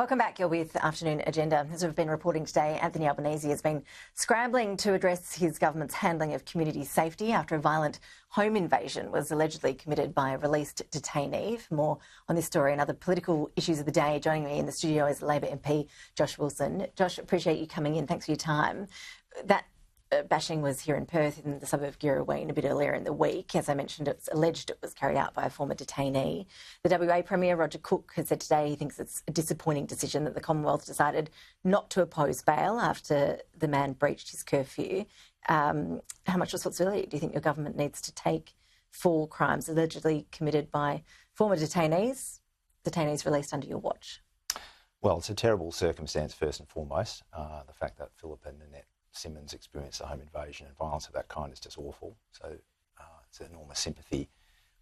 Welcome back. You're with Afternoon Agenda. As we've been reporting today, Anthony Albanese has been scrambling to address his government's handling of community safety after a violent home invasion was allegedly committed by a released detainee. For more on this story and other political issues of the day, joining me in the studio is Labor MP Josh Wilson. Josh, appreciate you coming in. Thanks for your time. That bashing was here in Perth in the suburb of Gillon a bit earlier in the week. As I mentioned, it's alleged it was carried out by a former detainee. The WA Premier, Roger Cook, has said today he thinks it's a disappointing decision that the Commonwealth decided not to oppose bail after the man breached his curfew. How much responsibility do you think your government needs to take for crimes allegedly committed by former detainees released under your watch? Well, it's a terrible circumstance, first and foremost. The fact that Philip and Nanette Simmons experienced a home invasion and violence of that kind is just awful. So it's enormous sympathy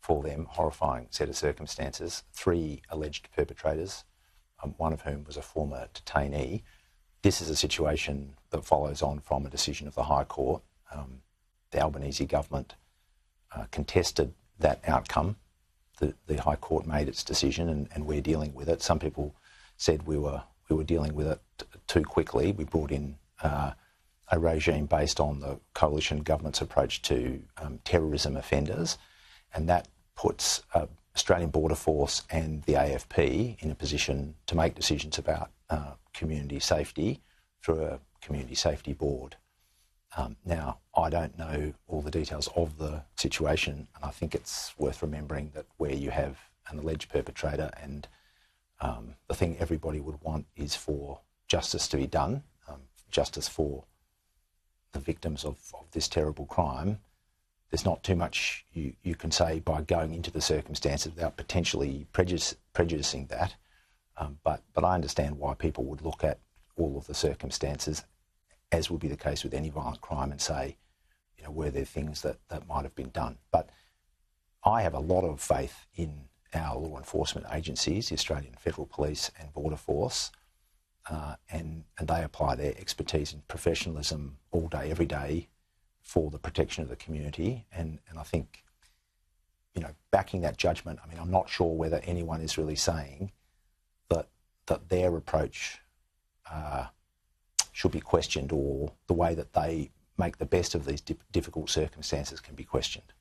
for them. Horrifying set of circumstances. 3 alleged perpetrators, one of whom was a former detainee. This is a situation that follows on from a decision of the High Court. The Albanese government contested that outcome. The High Court made its decision and we're dealing with it. Some people said we were dealing with it too quickly. We brought in a regime based on the coalition government's approach to terrorism offenders, and that puts Australian Border Force and the AFP in a position to make decisions about community safety through a community safety board. Now, I don't know all the details of the situation, and I think it's worth remembering that where you have an alleged perpetrator and the thing everybody would want is for justice to be done, justice for the victims of this terrible crime, there's not too much you can say by going into the circumstances without potentially prejudicing that. But I understand why people would look at all of the circumstances, as would be the case with any violent crime, and say, you know, were there things that might have been done? But I have a lot of faith in our law enforcement agencies, the Australian Federal Police and Border Force, and they apply their expertise and professionalism all day, every day, for the protection of the community. And I think, you know, backing that judgment, I mean, I'm not sure whether anyone is really saying that their approach should be questioned, or the way that they make the best of these difficult circumstances can be questioned.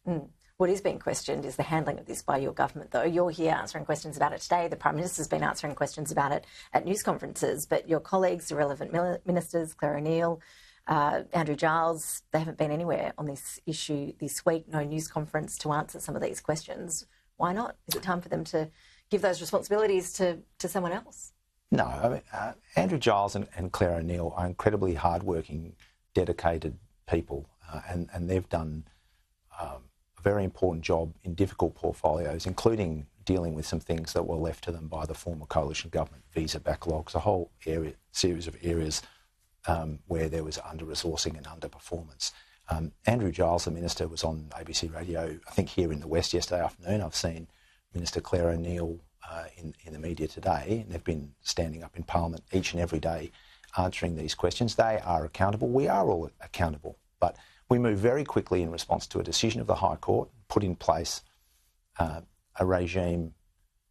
What is being questioned is the handling of this by your government, though. You're here answering questions about it today. The Prime Minister's been answering questions about it at news conferences, but your colleagues, the relevant ministers, Claire O'Neill, Andrew Giles, they haven't been anywhere on this issue this week. No news conference to answer some of these questions. Why not? Is it time for them to give those responsibilities to someone else? No. I mean, Andrew Giles and Claire O'Neill are incredibly hardworking, dedicated people, and they've done a very important job in difficult portfolios, including dealing with some things that were left to them by the former coalition government, visa backlogs, a whole series of areas where there was under-resourcing and underperformance. Andrew Giles, the minister, was on ABC Radio, I think here in the West yesterday afternoon. I've seen Minister Claire O'Neill in the media today, and they've been standing up in Parliament each and every day answering these questions. They are accountable. We are all accountable. But we moved very quickly in response to a decision of the High Court, put in place a regime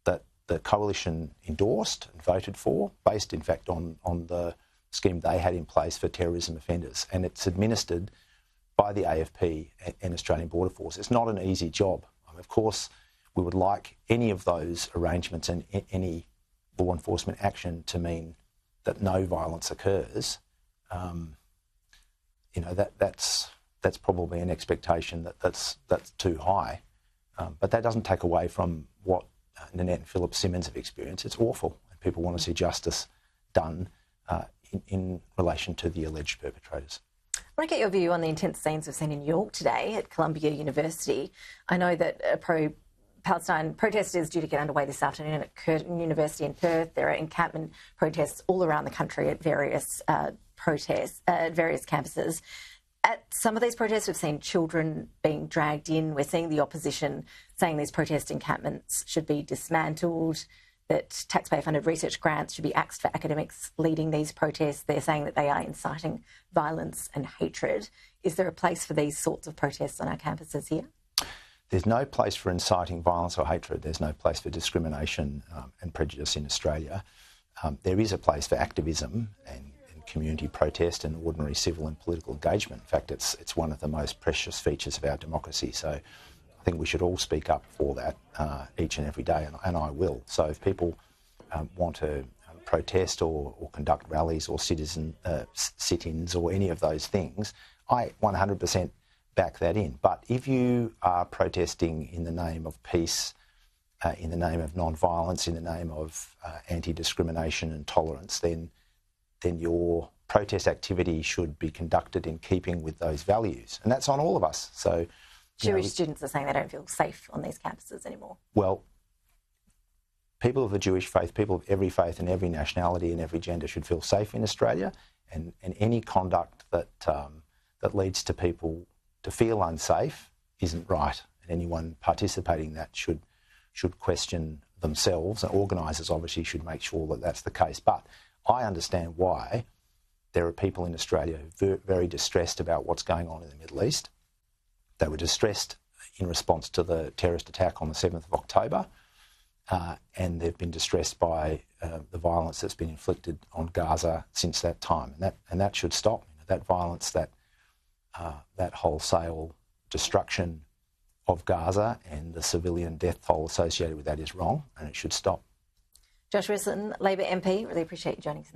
that the coalition endorsed and voted for, based in fact on the scheme they had in place for terrorism offenders. And it's administered by the AFP and Australian Border Force. It's not an easy job. Of course, we would like any of those arrangements and any law enforcement action to mean that no violence occurs. You know, that's probably an expectation that's too high. But that doesn't take away from what Nanette and Philip Simmons have experienced. It's awful, and people want to see justice done in relation to the alleged perpetrators. I want to get your view on the intense scenes we've seen in New York today at Columbia University. I know that pro-Palestine protest is due to get underway this afternoon at Curtin University in Perth. There are encampment protests all around the country at various campuses. At some of these protests, we've seen children being dragged in. We're seeing the opposition saying these protest encampments should be dismantled, that taxpayer-funded research grants should be axed for academics leading these protests. They're saying that they are inciting violence and hatred. Is there a place for these sorts of protests on our campuses here? There's no place for inciting violence or hatred. There's no place for discrimination and prejudice in Australia. there is a place for activism and community protest and ordinary civil and political engagement. In fact, it's one of the most precious features of our democracy. So I think we should all speak up for that each and every day, and I will. So if people want to protest or conduct rallies or citizen sit-ins or any of those things, I 100% back that in. But if you are protesting in the name of peace, in the name of non-violence, in the name of anti-discrimination and tolerance, then your protest activity should be conducted in keeping with those values. And that's on all of us. So Jewish students are saying they don't feel safe on these campuses anymore. Well, people of the Jewish faith, people of every faith and every nationality and every gender should feel safe in Australia, and any conduct that leads to people to feel unsafe isn't right. And anyone participating in that should question themselves, and organisers obviously should make sure that that's the case. But I understand why there are people in Australia who are very distressed about what's going on in the Middle East. They were distressed in response to the terrorist attack on the 7th of October, and they've been distressed by the violence that's been inflicted on Gaza since that time. And that should stop. That violence, that wholesale destruction of Gaza and the civilian death toll associated with that is wrong, and it should stop. Josh Wilson, Labor MP, really appreciate you joining us.